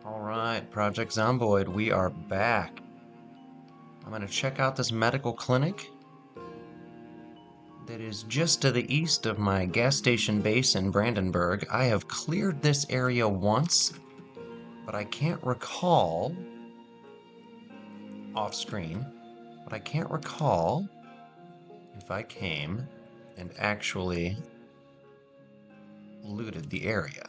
All right, Project Zomboid, we are back. I'm going to check out this medical clinic that is just to the east of my gas station base in Brandenburg. I have cleared this area once, but I can't recall off screen, but I can't recall if I came and actually looted the area.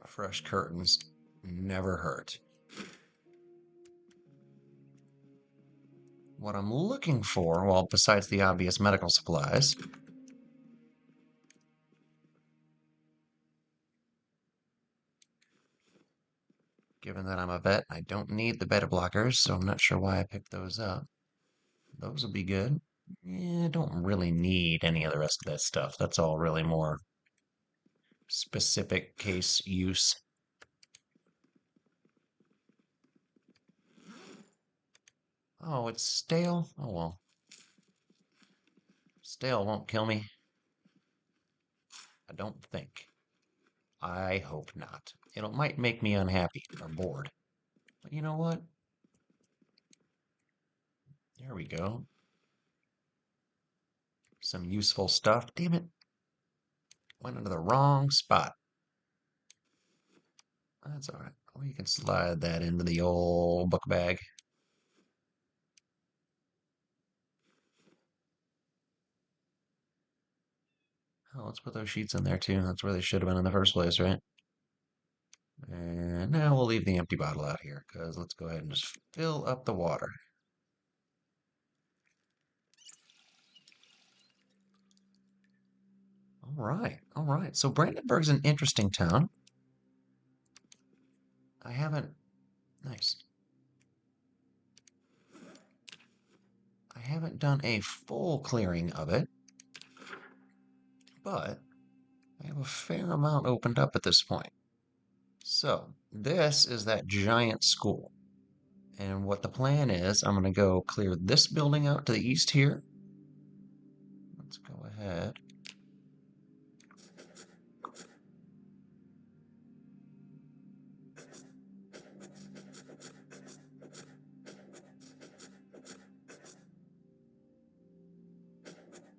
Fresh curtains never hurt. What I'm looking for, well, besides the obvious medical supplies, given that I'm a vet, I don't need the beta blockers, so I'm not sure why I picked those up. Those will be good. Yeah, I don't really need any of the rest of that stuff. That's all really more specific case use. Oh, it's stale? Oh well. Stale won't kill me. I don't think. I hope not. It might make me unhappy or bored. But you know what? There we go. Some useful stuff. Damn it. Went into the wrong spot. That's all right. Well, you can slide that into the old book bag. Oh, let's put those sheets in there too. That's where they should have been in the first place, right? And now we'll leave the empty bottle out here because let's go ahead and just fill up the water. All right, all right. So Brandenburg's an interesting town. I haven't, nice. I haven't done a full clearing of it, but I have a fair amount opened up at this point. So this is that giant school. And what the plan is, I'm going to go clear this building out to the east here. Let's go ahead.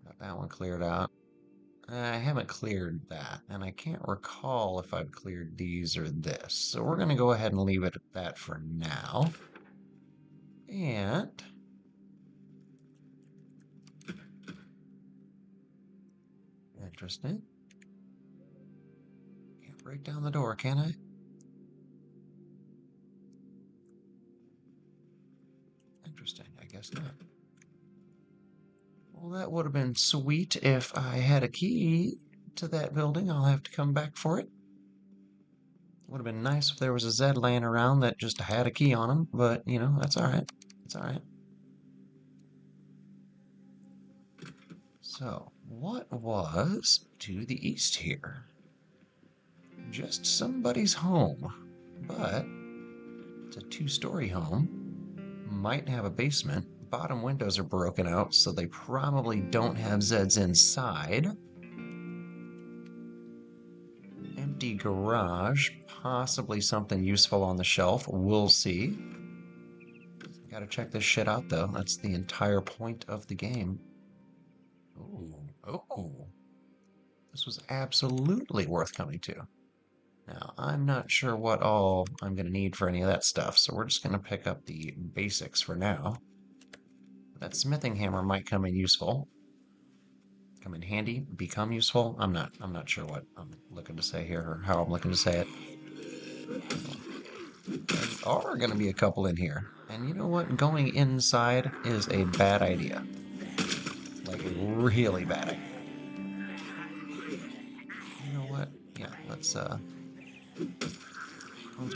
Got that one cleared out. I haven't cleared that, and I can't recall if I've cleared these or this. So we're going to go ahead and leave it at that for now. And interesting. Can't break down the door, can I? Interesting. I guess not. Well, that would have been sweet if I had a key to that building. I'll have to come back for it. Would have been nice if there was a Zed laying around that just had a key on him, but you know, that's all right. It's all right. So, what was to the east here? Just somebody's home, but it's a two-story home. Might have a basement. Bottom windows are broken out, so they probably don't have Zeds inside. Empty garage, possibly something useful on the shelf. We'll see. Gotta check this shit out, though. That's the entire point of the game. Oh. This was absolutely worth coming to. Now, I'm not sure what all I'm going to need for any of that stuff, so we're just going to pick up the basics for now. That smithing hammer might come in useful. Come in handy, become useful. I'm not sure what I'm looking to say here or how I'm looking to say it. There are going to be a couple in here. And you know what? Going inside is a bad idea. Like a really bad idea. You know what? Yeah, let's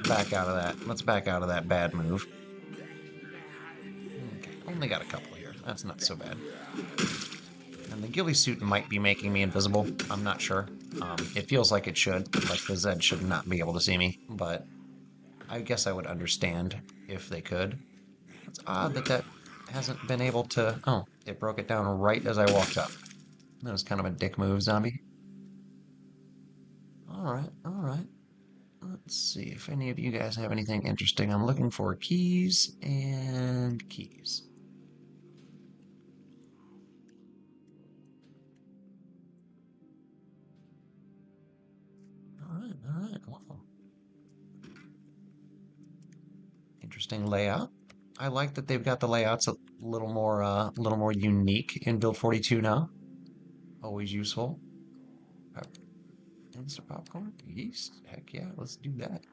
back out of that. Let's back out of that bad move. Okay, only got a couple here. That's not so bad. And the ghillie suit might be making me invisible. I'm not sure. It feels like it should. Like the Zed should not be able to see me. But I guess I would understand if they could. It's odd that that hasn't been able to... Oh, it broke it down right as I walked up. That was kind of a dick move, zombie. All right, all right. Let's see if any of you guys have anything interesting. I'm looking for keys and keys. All right. Wow. Interesting layout. I like that they've got the layouts a little more unique in Build 42 now. Always useful. Instant popcorn? Yeast? Heck yeah, let's do that.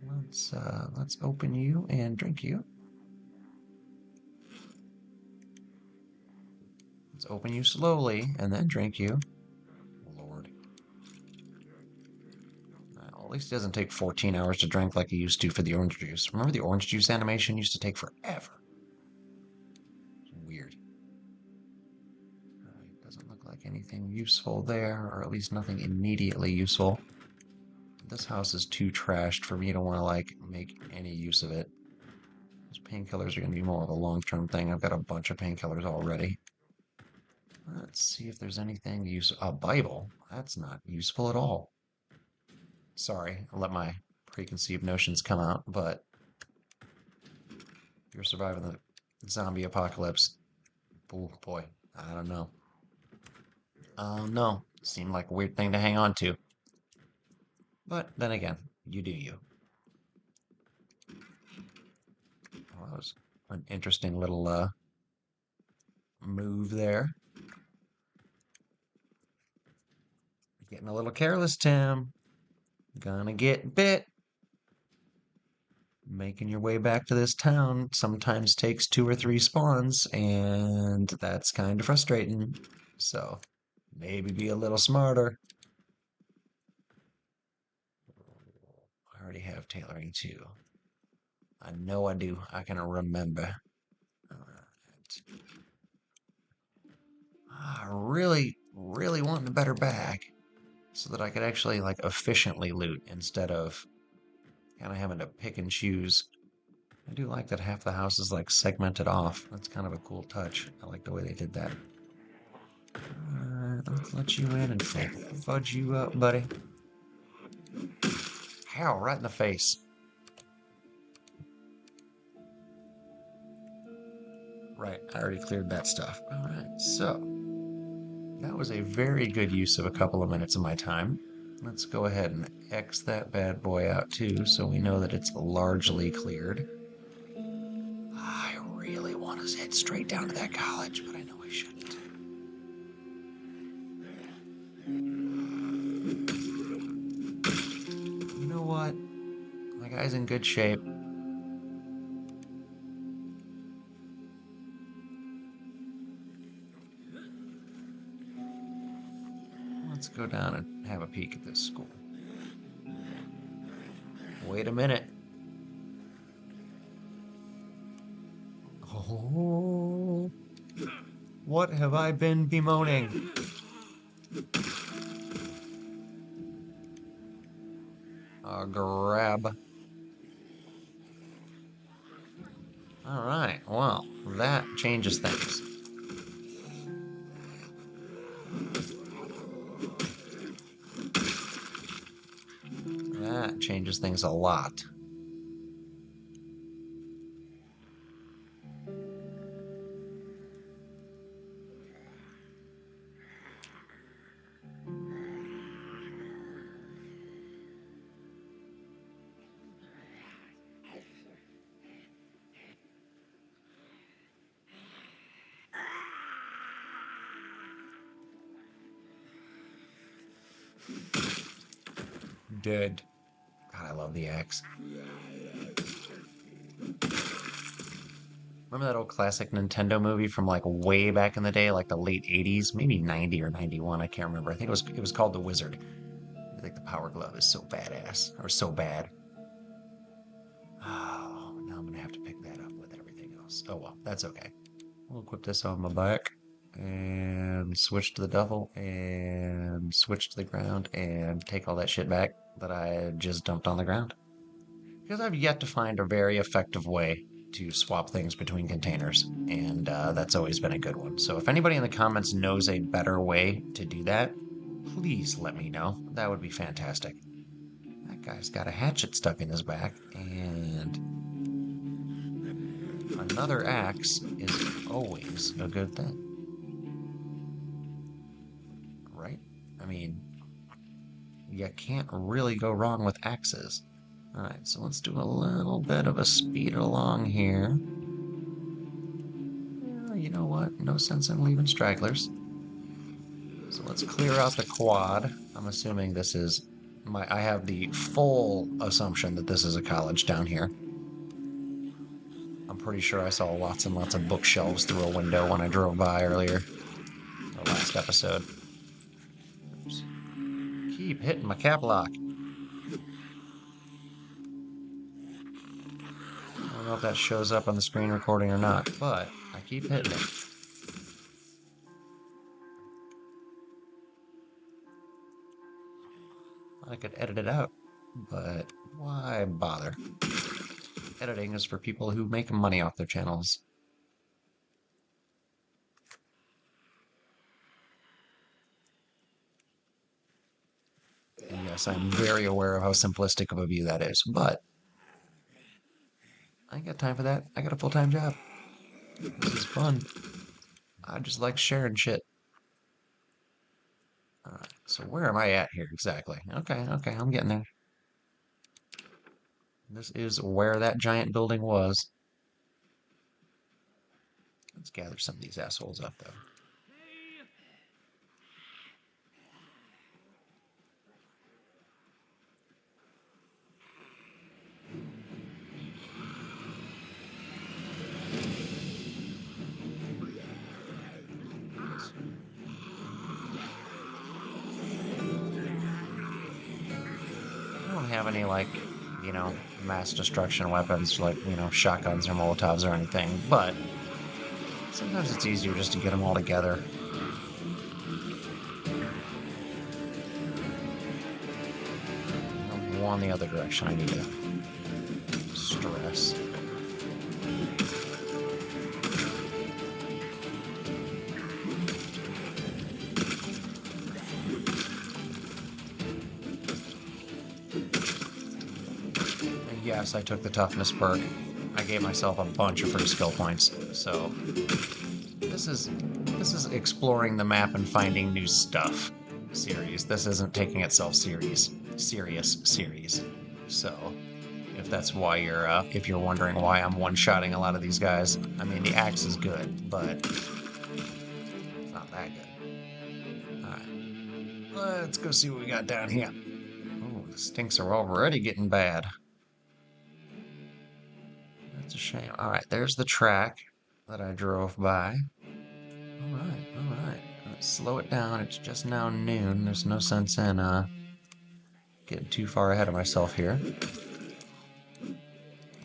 Let's open you and drink you. Let's open you slowly and then drink you. Lord. Well, at least it doesn't take 14 hours to drink like it used to for the orange juice. Remember the orange juice animation used to take forever. Weird. Doesn't look like anything useful there, or at least nothing immediately useful. This house is too trashed for me to want to like make any use of it. Those painkillers are going to be more of a long-term thing. I've got a bunch of painkillers already. Let's see if there's anything use. A Bible. That's not useful at all. Sorry, I let my preconceived notions come out, but if you're surviving the zombie apocalypse, oh boy, I don't know. No, seemed like a weird thing to hang on to. But then again, you do you. Well, that was an interesting little move there. Getting a little careless, Tim. Gonna get bit. Making your way back to this town sometimes takes 2 or 3 spawns, and that's kind of frustrating. So maybe be a little smarter. I already have tailoring too. I know I do. I can remember. All right. I really want a better bag so that I could actually like efficiently loot instead of kind of having to pick and choose. I do like that half the house is like segmented off. That's kind of a cool touch. I like the way they did that. Alright, let's let you in and fudge you up, buddy. How? Right in the face. Right, I already cleared that stuff. Alright, so that was a very good use of a couple of minutes of my time. Let's go ahead and X that bad boy out too, so we know that it's largely cleared. I really want to head straight down to that college, but I know I shouldn't. You know what? My guy's in good shape. Let's go down and have a peek at this school. Wait a minute. Oh, what have I been bemoaning? Grab. All right, well, that changes things. That changes things a lot. Dead. God, I love the axe. Remember that old classic Nintendo movie from like way back in the day, like the late 80s, maybe 90 or 91, I can't remember. I think it was called The Wizard. I think the Power Glove is so badass, or so bad. Oh, now I'm gonna have to pick that up with everything else. Oh well, that's okay. We'll equip this on my back and switch to the duffel and switch to the ground and take all that shit back that I just dumped on the ground. Because I've yet to find a very effective way to swap things between containers, and that's always been a good one. So if anybody in the comments knows a better way to do that, please let me know. That would be fantastic. That guy's got a hatchet stuck in his back, and another axe is always a good thing, right? I mean, you can't really go wrong with axes. All right, so let's do a little bit of a speed along here. Well, you know what? No sense in leaving stragglers. So let's clear out the quad. I'm assuming this is I have the full assumption that this is a college down here. I'm pretty sure I saw lots and lots of bookshelves through a window when I drove by earlier, the last episode. Oops. Keep hitting my cap lock. I don't know if that shows up on the screen recording or not, but I keep hitting it. I could edit it out, but why bother? Editing is for people who make money off their channels. And yes, I'm very aware of how simplistic of a view that is, but I ain't got time for that. I got a full-time job. This is fun. I just like sharing shit. Alright, so where am I at here exactly? Okay, I'm getting there. This is where that giant building was. Let's gather some of these assholes up, though. I don't have any, like, mass destruction weapons like, shotguns or Molotovs or anything, but sometimes it's easier just to get them all together. One the other direction I need to stress. Yes, I took the toughness perk. I gave myself a bunch of free skill points. So this is exploring the map and finding new stuff series. This isn't taking itself serious series. So if that's why if you're wondering why I'm one-shotting a lot of these guys, I mean the axe is good, but it's not that good. All right, let's go see what we got down here. Oh, the stinks are already getting bad. That's a shame. All right, there's the track that I drove by. All right. Let's slow it down. It's just now noon. There's no sense in getting too far ahead of myself here.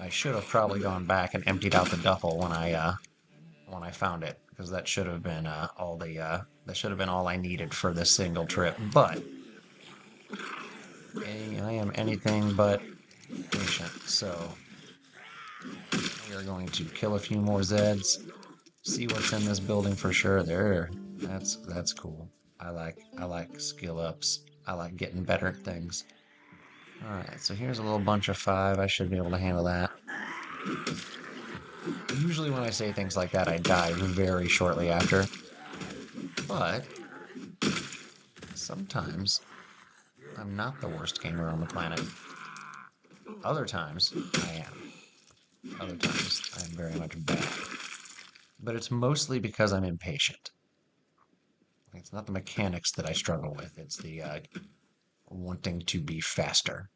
I should have probably gone back and emptied out the duffel when I found it, because that should have been all I needed for this single trip. But I am anything but patient, so we are going to kill a few more Zeds. See what's in this building for sure. That's cool. I like skill ups. I like getting better at things. Alright, so here's a little bunch of 5. I should be able to handle that. Usually when I say things like that, I die very shortly after. But sometimes I'm not the worst gamer on the planet. Other times I am. Other times I'm very much bad. But it's mostly because I'm impatient. It's not the mechanics that I struggle with. It's the wanting to be faster.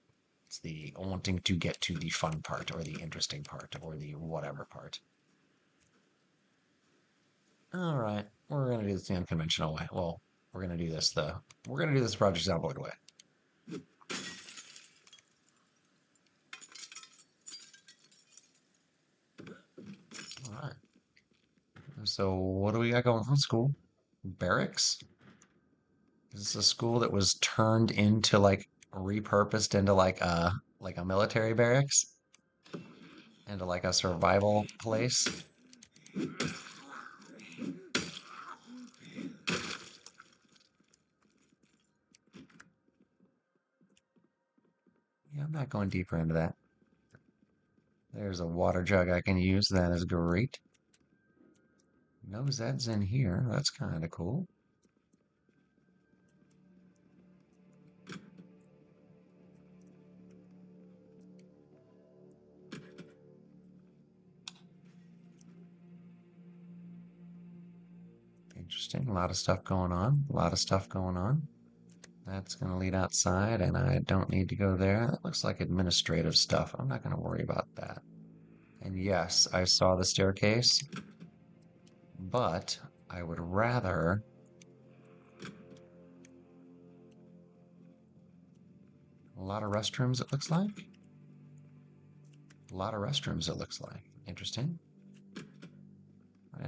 It's the wanting to get to the fun part or the interesting part or the whatever part. All right, we're gonna do this the unconventional way. Well, we're gonna do this Project Zomboid way. All right. So what do we got going on? School? Barracks? Is this a school that was turned into repurposed into like a military barracks? into like a survival place. Yeah, I'm not going deeper into that. There's a water jug I can use. That is great. No Zeds in here. That's kind of cool. Interesting. A lot of stuff going on. A lot of stuff going on. That's going to lead outside, and I don't need to go there. That looks like administrative stuff. I'm not going to worry about that. And yes, I saw the staircase, but I would rather a lot of restrooms, it looks like. A lot of restrooms, it looks like. Interesting.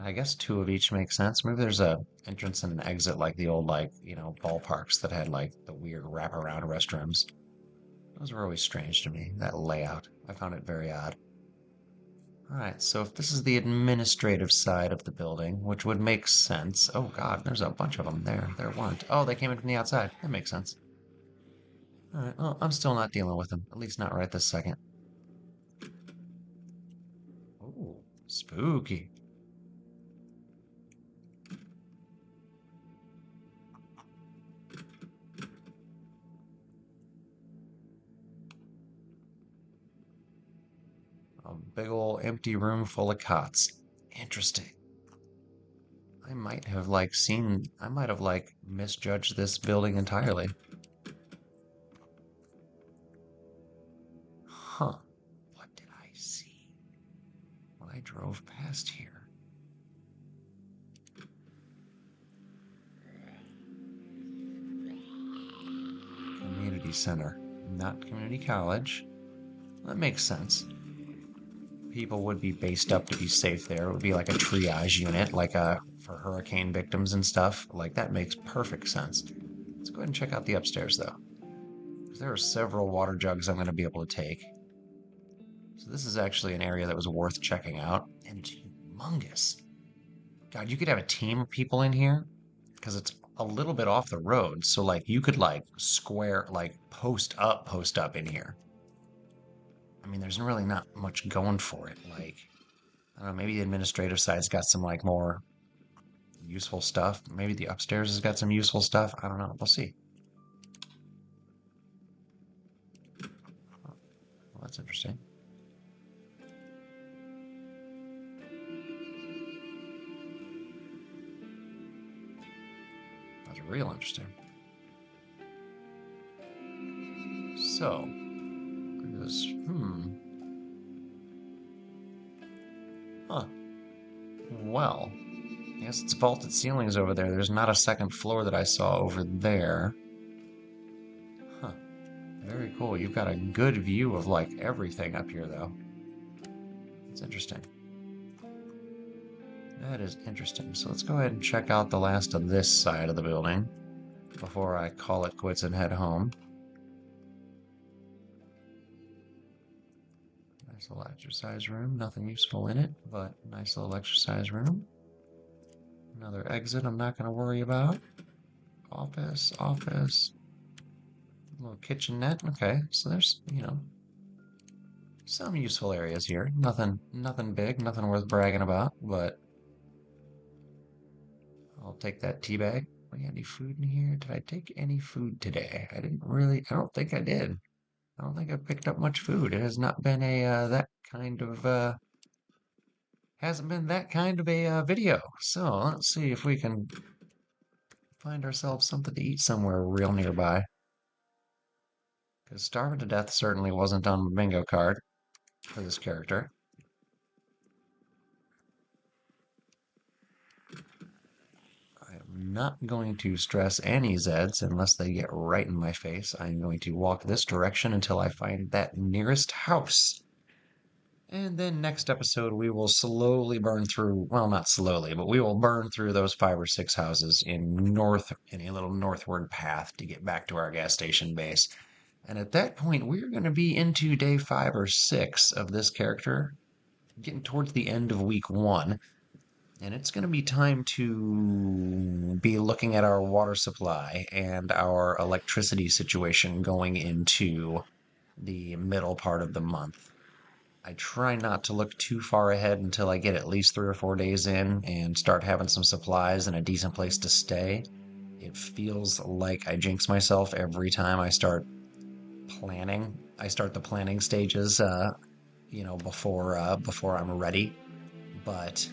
I guess two of each makes sense. Maybe there's a entrance and an exit like the old, like, ballparks that had like the weird wraparound restrooms. Those were always strange to me, that layout. I found it very odd. Alright, so if this is the administrative side of the building, which would make sense. Oh god, there's a bunch of them there. There weren't. Oh, they came in from the outside. That makes sense. Alright, well, I'm still not dealing with them. At least not right this second. Ooh, spooky. A big ol' empty room full of cots. Interesting. I might have like misjudged this building entirely. Huh. What did I see when I drove past here? Community center, not community college. That makes sense. People would be based up to be safe there. It would be like a triage unit, like for hurricane victims and stuff. Like that makes perfect sense. Let's go ahead and check out the upstairs though. 'Cause there are several water jugs I'm going to be able to take. So this is actually an area that was worth checking out. And it's humongous. God, you could have a team of people in here because it's a little bit off the road. So like you could like square, like post up in here. I mean, there's really not much going for it. Like, I don't know, maybe the administrative side's got some like more useful stuff. Maybe the upstairs has got some useful stuff. I don't know. We'll see. Well, that's interesting. That's real interesting. So, this, huh. Well, I guess it's vaulted ceilings over there. There's not a second floor that I saw over there. Huh. Very cool. You've got a good view of like everything up here, though. It's interesting. That is interesting. So let's go ahead and check out the last of this side of the building before I call it quits and head home. Nice little exercise room. Nothing useful in it, but nice little exercise room. Another exit I'm not going to worry about. Office, office. Little kitchenette. Okay, so there's, some useful areas here. Nothing big, nothing worth bragging about, but I'll take that tea bag. We got any food in here? Did I take any food today? I don't think I did. I don't think I picked up much food. It has not been hasn't been that kind of a video. So let's see if we can find ourselves something to eat somewhere real nearby. Because starving to death certainly wasn't on the bingo card for this character. I am not going to stress any Zeds unless they get right in my face. I'm going to walk this direction until I find that nearest house. And then next episode, we will slowly burn through, well, not slowly, but we will burn through those 5 or 6 houses in a little northward path to get back to our gas station base. And at that point, we're going to be into day 5 or 6 of this character. getting towards the end of week one, and it's going to be time to be looking at our water supply and our electricity situation going into the middle part of the month. I try not to look too far ahead until I get at least 3 or 4 days in and start having some supplies and a decent place to stay. It feels like I jinx myself every time I start planning. I start the planning stages, before I'm ready. But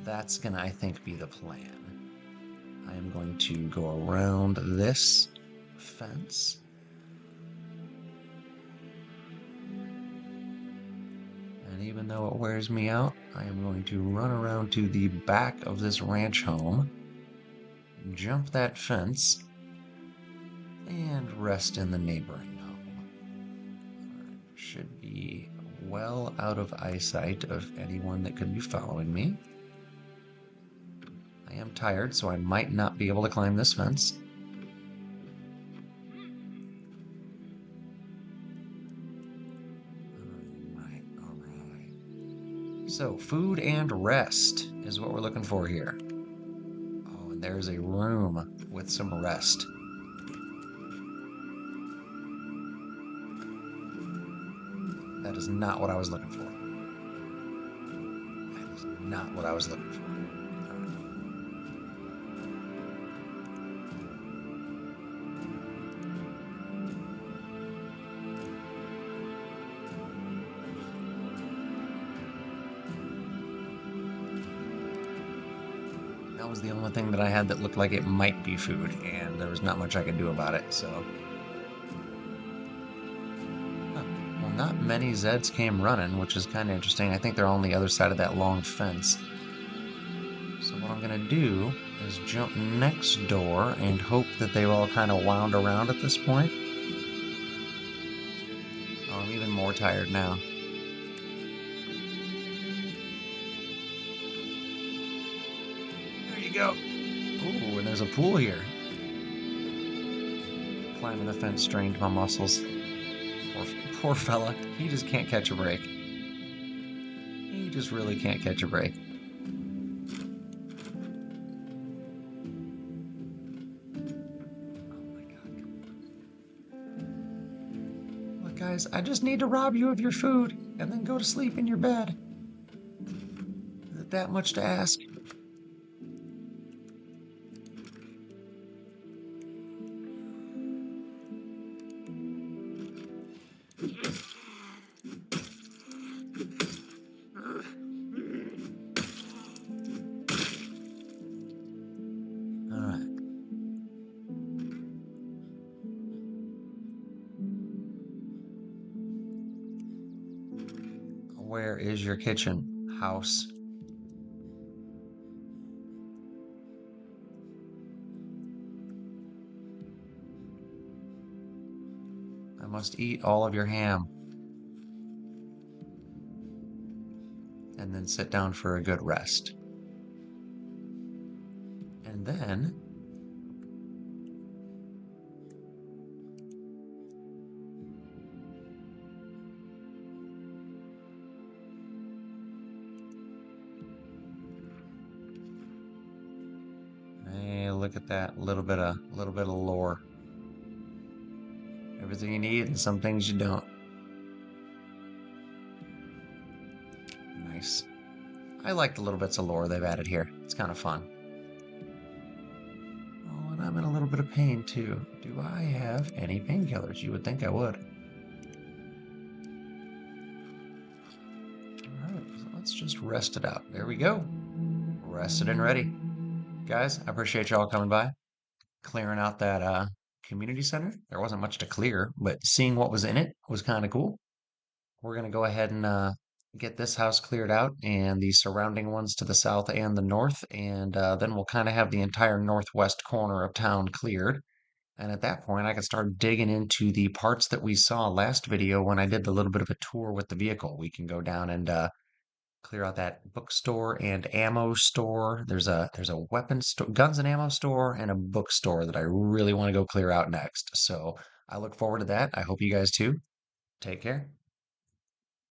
that's gonna, I think, be the plan. I am going to go around this fence. And even though it wears me out, I am going to run around to the back of this ranch home, jump that fence, and rest in the neighboring home. Should be well out of eyesight of anyone that could be following me. I am tired, so I might not be able to climb this fence. All right. So, food and rest is what we're looking for here. Oh, and there's a room with some rest. That is not what I was looking for. That is not what I was looking for. That was the only thing that I had that looked like it might be food, and there was not much I could do about it, so. Huh. Well, not many Zeds came running, which is kind of interesting. I think they're on the other side of that long fence. So what I'm gonna do is jump next door and hope that they've all kind of wound around at this point. Oh, I'm even more tired now. There you go. Ooh, and there's a pool here. Climbing the fence strained my muscles. Poor fella. He just can't catch a break. He just really can't catch a break. Oh my God. Look, guys, I just need to rob you of your food and then go to sleep in your bed. Is it that much to ask? All right. Where is your kitchen, house? I must eat all of your ham and then sit down for a good rest. And then hey, look at that little bit of lore. Everything you need and some things you don't. Nice. I like the little bits of lore they've added here. It's kind of fun. Oh, and I'm in a little bit of pain too. Do I have any painkillers? You would think I would. Alright, so let's just rest it out. There we go. Rested and ready. Guys, I appreciate y'all coming by, clearing out that community center. There wasn't much to clear, but seeing what was in it was kind of cool. We're gonna go ahead and get this house cleared out and the surrounding ones to the south and the north, and then we'll kind of have the entire northwest corner of town cleared. And at that point, I can start digging into the parts that we saw last video when I did the little bit of a tour with the vehicle. We can go down and clear out that bookstore and ammo store. There's a weapon store, guns and ammo store, and a bookstore that I really want to go clear out next. So I look forward to that. I hope you guys too. Take care.